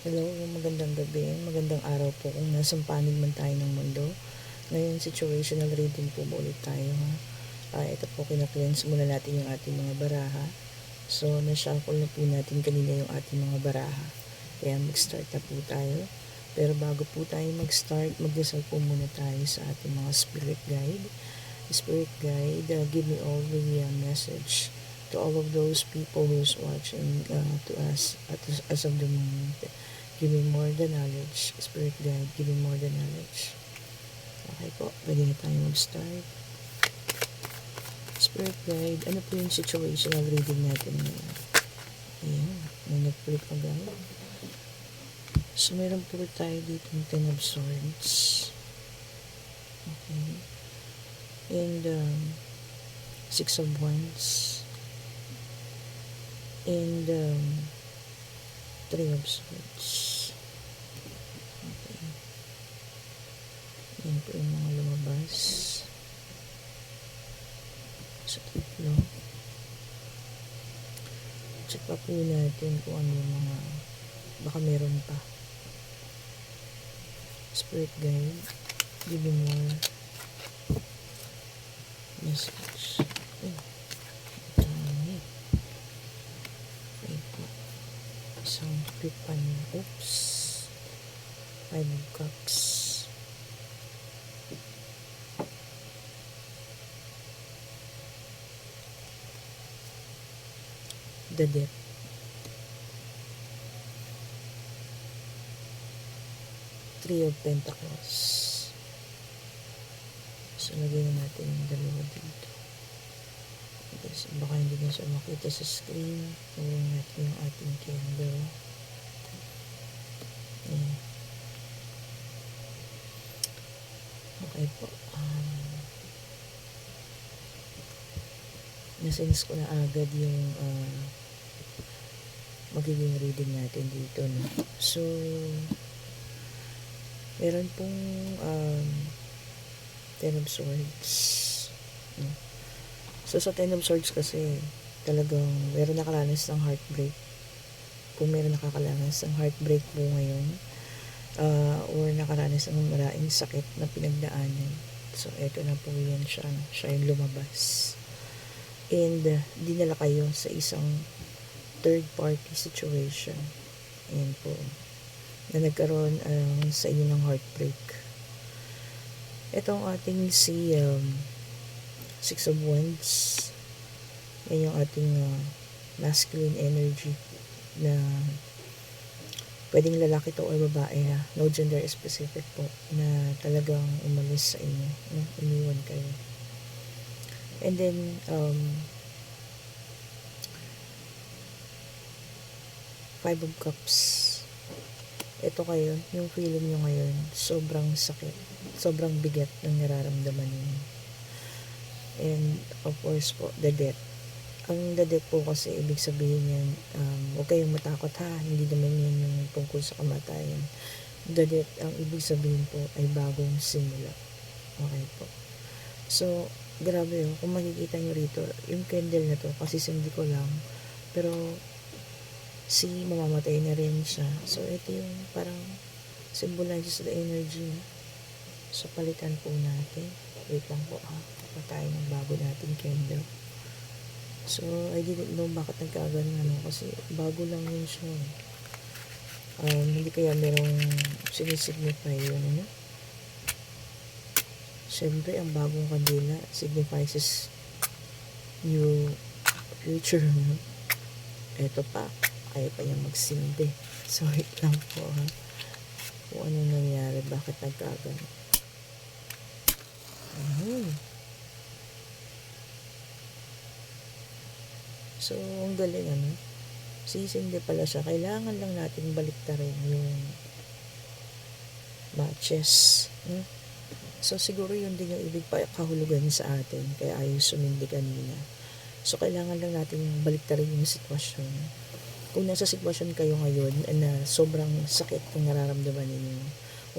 Hello, magandang gabi, magandang araw po kung nasang panig man tayo ng mundo. Ngayon, situational reading po ulit tayo ha. Ito po, kina-cleanse muna natin yung ating mga baraha. So, na-shuffle na po natin kanina yung ating mga baraha. Kaya mag-start na po tayo. Pero bago po tayo mag-start, magdasal po muna tayo sa ating mga spirit guide. Spirit guide, give me all the message to all of those people who's watching to us as of the moment. Give me more the knowledge. Spirit guide, give me more the knowledge. Okay po, pwede na tayo mag-start. Spirit guide, ano po yung situational reading natin ngayon? Ayan, may nag-flip agad. So, meron po tayo dito ng 10 of Swords. Okay. And 6 of Wands. And 3 of Swords. Okay. Yan po yung mga lumabas sa tatlo. Check pa po natin kung ano yung mga baka meron pa. Spirit guide, give me more message. Dami. Okay po. Isang flip pa niya. Oops. 5 of Cups. The Death. Three of Pentacles. So, lagyan na natin yung dalawa dito. Kasi baka hindi na siya makita sa screen. Lagyan natin yung ating candle. Ayan. Okay po. Nasense ko na agad yung magiging reading natin dito. No? So, meron pong 10 of Swords. No? So, sa 10 of Swords kasi talagang meron nakaranas ng heartbreak. Kung meron nakakaranas ng heartbreak po ngayon, or nakaranas ng maraming sakit na pinagdaanan. So, eto na po yan siya. Siya yung lumabas. And dinala kayo sa isang third party situation. Ayan po. Na nagkaroon sa inyo ng heartbreak. Ito ang ating si 6 of Wands. Yan yung ating masculine energy na pwedeng lalaki to o babae ha. No gender specific po na talagang umalis sa inyo. No? Iniwan kayo. And then, 5 of Cups. Ito kayo, yung feeling nyo ngayon, sobrang sakit, sobrang bigat ng nararamdaman niyo. And, of course po, the death. Ang the death po kasi, ibig sabihin yan, huwag kayong matakot ha, hindi naman yan yung tungkol sa kamatayan. The death, ang ibig sabihin po, ay bagong simula. Okay po. So, grabe yun. Kung makikita nyo rito, yung candle na to, kasi sindi ko lang. Pero, mamamatay na rin siya. So, ito yung parang symbolizes the energy. So, palitan po natin. Wait lang po ha. Patayin ng bago natin candle. So, I didn't know bakit nagkaganon kasi bago lang yun siya. Hindi kaya merong sinisignify yun, ano? Siyempre, ang bagong kandila signifies new future. No? Ito pa, ayaw pa niya magsindi. So, wait lang po ha. Kung ano nangyari, bakit nagkagano. So, ang galing ano. Sisindi pala siya. Kailangan lang natin baliktarin yung matches. No? So, siguro yun din yung ibig kahulugan sa atin. Kaya ayaw sumindi kanina. So, kailangan lang natin baliktarin yung sitwasyon. Kung nasa sitwasyon kayo ngayon na sobrang sakit kung nararamdaman ninyo,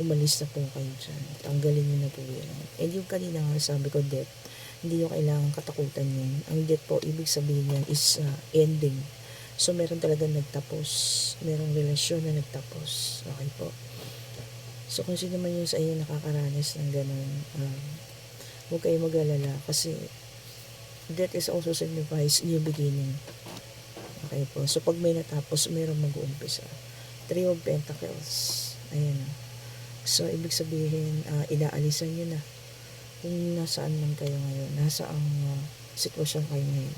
umalis na po kayo dyan. Tanggalin nyo na po yan. And yung kanina nga sabi ko, death, hindi nyo kailangan katakutan yan. Ang death po, ibig sabihin yan is ending. So, meron talaga nagtapos. Merong relasyon na nagtapos. Okay po. So, kung sino man yung sa inyo nakakaranas ng ganun, huwag kayo mag-alala kasi that is also signifies new beginning. Okay po. So, pag may natapos, merong mag-uumpisa. Three of Pentacles. Ayan. So, ibig sabihin, inaalisan nyo na kung nasaan man kayo ngayon. Nasa ang sitwasyon kayo ngayon.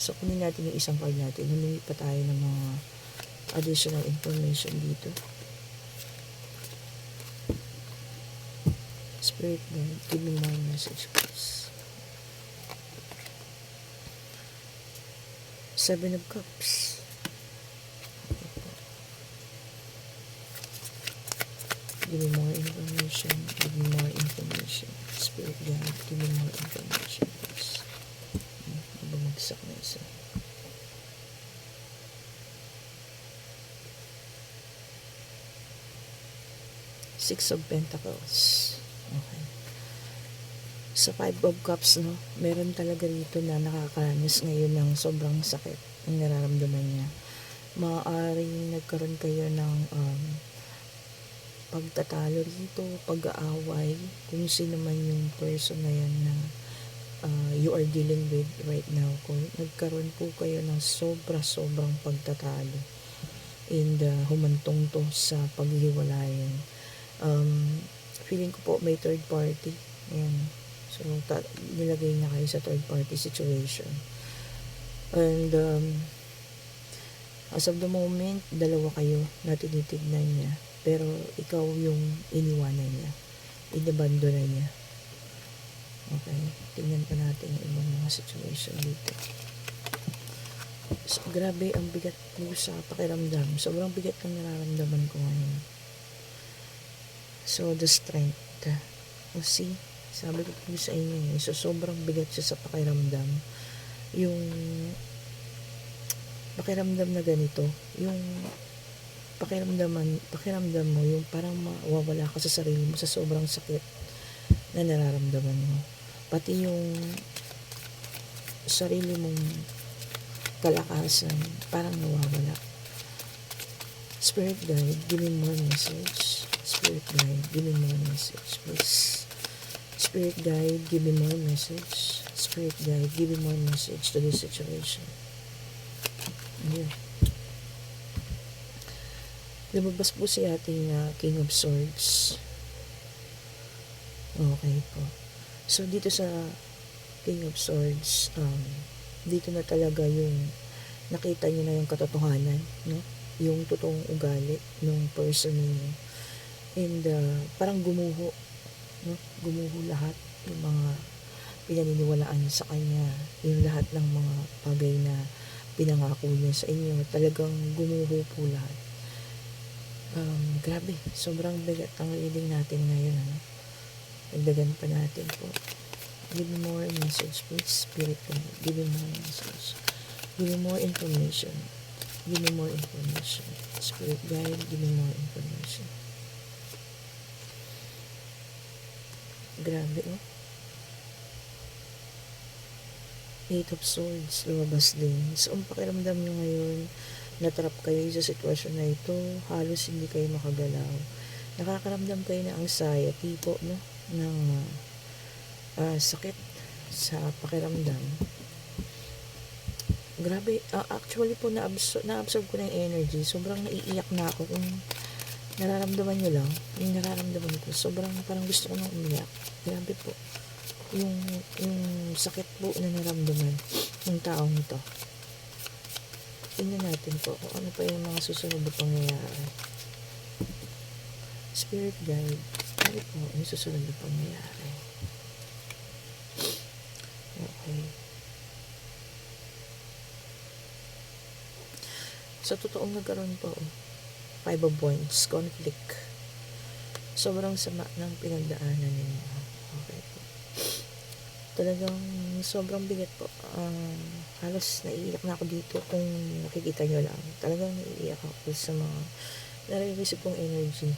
So, kunin natin yung isang card natin. Humingi pa tayo ng mga additional information dito. Spirit guide, give me more message, please. 7 of Cups. Give me more information. Give me more information. Spirit guide, give me more information, please. Bumagsak na isa. Six of Pentacles. Okay. Sa Five of Cups, no, meron talaga rito na nakakaranas ngayon ng sobrang sakit ang nararamdaman niya. Maaaring nagkaroon kayo ng pagtatalo rito, pag-aaway, kung sino man yung person na yan na you are dealing with right now. Kung nagkaroon po kayo ng sobrang pagtatalo and humantong to sa paghihiwalayan. Feeling ko po may third party. Ayan. So, nilagay niya kayo sa third party situation. And as of the moment, dalawa kayo na tinitignan niya. Pero ikaw yung iniwanan niya. Inabandona niya. Okay. Tingnan pa natin yung ibang mga situation dito. So, grabe ang bigat mo sa pakiramdam. Sobrang bigat ng nararamdaman ko ngayon. So, the strength. O see, sabi ko po sa inyo, so sobrang bigat siya sa pakiramdam. Yung pakiramdam na ganito, yung pakiramdam mo, yung parang mawawala ka sa sarili mo sa sobrang sakit na nararamdaman mo. Pati yung sarili mong kalakasan, parang nawawala. Spirit guide, give me more message. Spirit guide, give me more message, please. Spirit guide, give me more message. Spirit guide, give me more message to this situation. Ayan. Lumabas po si ating King of Swords. Okay po. So, dito sa King of Swords, dito na talaga yung nakita niyo na yung katotohanan, no? Yung totoong ugali ng person niyo. And parang gumuho, no? Gumuho lahat yung mga pinaniniwalaan sa kanya, yung lahat ng mga bagay na pinangako niya sa inyo, talagang gumuho po lahat. Grabe, sobrang bigat ang reading natin ngayon, ano? Dagdagan pa natin po. Give me more message, please. Spirit guide, give me more message. Give me more information. Give me more information. Spirit guide, give me more information. Grabe, oh. Eight of Swords, lumabas din. So, ang pakiramdam nyo ngayon, natrap kayo sa sitwasyon na ito, halos hindi kayo makagalaw. Nakakaramdam kayo ng anxiety po, no? Ng sakit sa pakiramdam. Grabe, actually po, na-absorb ko na yung energy. Sobrang naiiyak na ako kung nararamdaman nyo lang. Yung nararamdaman ko, sobrang parang gusto ko nang umiyak. Grabe po. Yung sakit po na naramdaman ng taong ito. Tingnan natin po kung ano pa yung mga susunod na pangyayari. Spirit guide, ano po yung susunod na pangyayari? Okay. Sa totoong nagkaroon po, 5 of Wands, conflict. Sobrang sama ng pinagdaanan ninyo. Okay po. Talagang sobrang bigat po. Halos naiiyak na ako dito kung nakikita nyo lang. Talagang naiiyak ako sa mga nare-receive kong energy.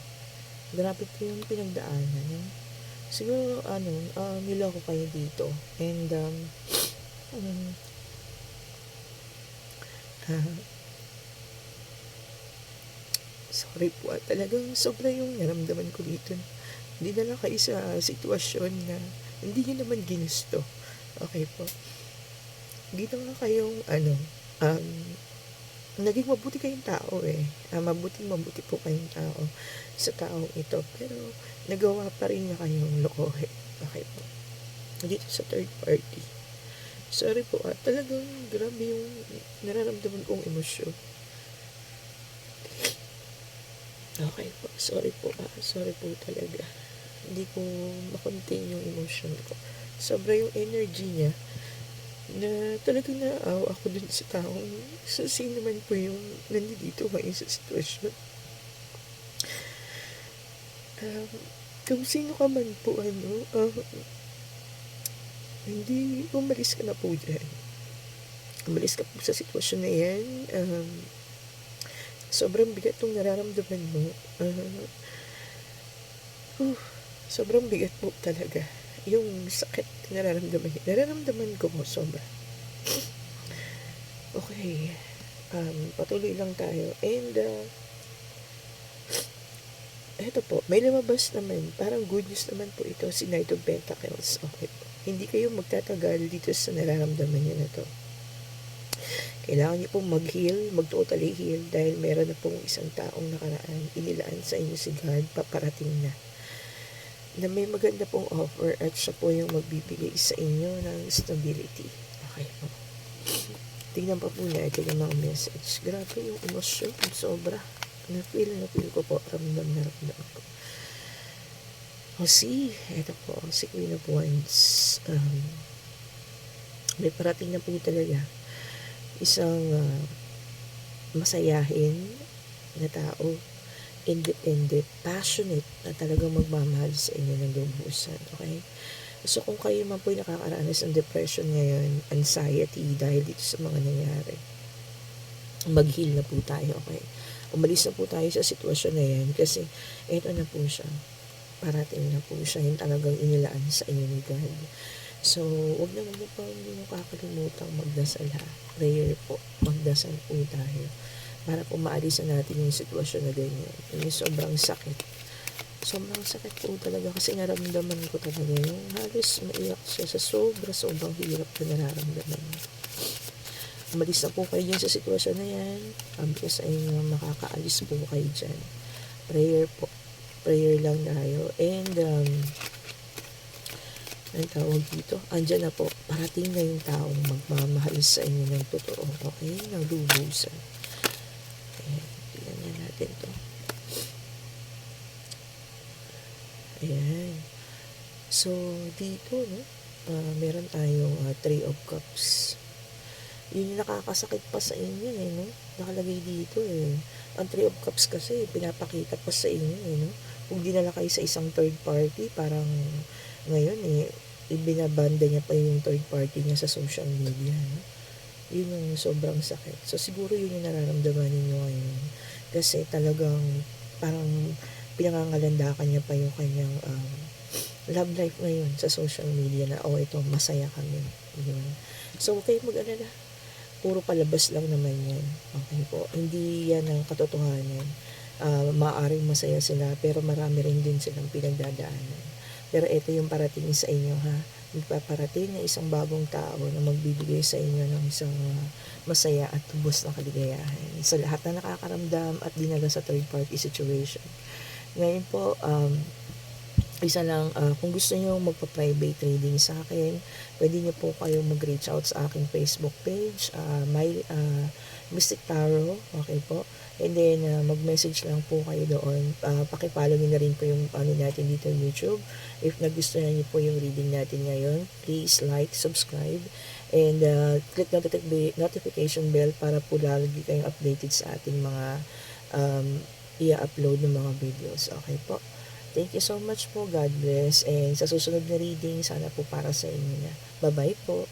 Grabe po yung pinagdaanan. Yung, siguro, niloko kayo dito. And, Sorry po talagang sobra yung naramdaman ko dito. Hindi na lang kayo sa sitwasyon na hindi nyo naman ginusto. Okay po. Dito nga kayong um, naging mabuti kayong tao eh. Mabuti po kayong tao sa taong ito. Pero nagawa pa rin niya kayong lokohin. Okay po. Dito sa third party. Sorry po talagang grabe yung nararamdaman kong emosyon. Okay po. Sorry po Sorry po talaga. Hindi ko makontain yung emotion ko. Sobra yung energy niya na talagang naaawa ako dun sa taong sa sino man po yung nandito ngayon sa sitwasyon. Kung sino ka man po hindi umalis ka na po dyan. Umalis ka po sa sitwasyon na yan. Sobrang bigat yung nararamdaman mo. Sobrang bigat po talaga. Yung sakit nararamdaman ko po sobra. Okay. Patuloy lang tayo. And eto po, may lumabas naman. Parang good news naman po ito, si Knight of Pentacles. Okay po. Hindi kayo magtatagal dito sa nararamdaman niyo na to. Kailangan niyo pong mag-heal, mag-totally heal dahil meron na pong isang taong nakaraan, inilaan sa inyo si God, paparating na may maganda pong offer at siya po yung magbibigay sa inyo ng stability. Okay po. Tingnan pa po natin yung mga message. Grabe yung emosyon, sobra. Na-feel ko po, ramdam ko. Ito po, si Queen of Wands. May parating na po talaga isang masayahin na tao, independent, passionate, na talagang magmamahal sa inyo ng lubusan. Okay? So, kung kayo man po ay nakakaranas ng depression ngayon, anxiety, dahil dito sa mga nangyari, mag-heal na po tayo, okay? Umalis na po tayo sa sitwasyon na yan, kasi eto na po siya. Parating na po siya, yung talagang inilaan sa inyo ni God. So, huwag naman po hindi mo kakalimutan magdasal ha. Prayer po, magdasal po tayo para po maalis na natin yung sitwasyon na ganyan. Yung sobrang sakit. Sobrang sakit po talaga kasi naramdaman ko talaga yung halos maiyak siya sa sobrang hirap na nararamdaman. Umalis na po kayo dyan sa sitwasyon na yan. Sabi sa inyo, makakaalis po kayo dyan. Prayer po. Prayer lang tayo. And, ang tawag dito, andyan na po. Parating na yung taong magmamahal sa inyo ng totoo. Okay? Ng lubusan. Ayan, tingnan natin to. Ayan. So, dito, no? Meron tayong Three of Cups. Yun yung nakakasakit pa sa inyo, no? Nakalagay dito, Ang Three of Cups kasi, pinapakita pa sa inyo, no? Kung dinala kayo sa isang third party, parang ngayon, ibinabanda niya pa yung third party niya sa social media, no? Yun yung sobrang sakit. So, siguro yun yung nararamdaman ninyo ngayon. Kasi talagang parang pinangangalandakan niya pa yung kanyang love life ngayon sa social media na, ito, masaya kami. Yun. So, huwag kayong mag-alala. Puro palabas lang naman yan. Okay po. Hindi yan ang katotohanan. Maaaring masaya sila, pero marami rin din silang pinagdadaanan. Pero ito yung parating sa inyo, ha? Magpaparating na isang bagong tao na magbibigay sa inyo ng isang masaya at tubos na kaligayahan sa lahat na nakakaramdam at dinala sa third party situation. Ngayon po, isa lang, kung gusto niyo magpa-private reading sa akin, pwede niyo po kayong mag-reach out sa aking Facebook page, Mystic Tarot, okay po. And then, mag-message lang po kayo doon. Pakipollow niyo na rin po yung natin dito sa YouTube. If nagustuhan niyo po yung reading natin ngayon, please like, subscribe, and click notification bell para po lagi kayong updated sa ating mga i-upload ng mga videos. Okay po. Thank you so much po. God bless. And sa susunod na reading, sana po para sa inyo na. Bye-bye po.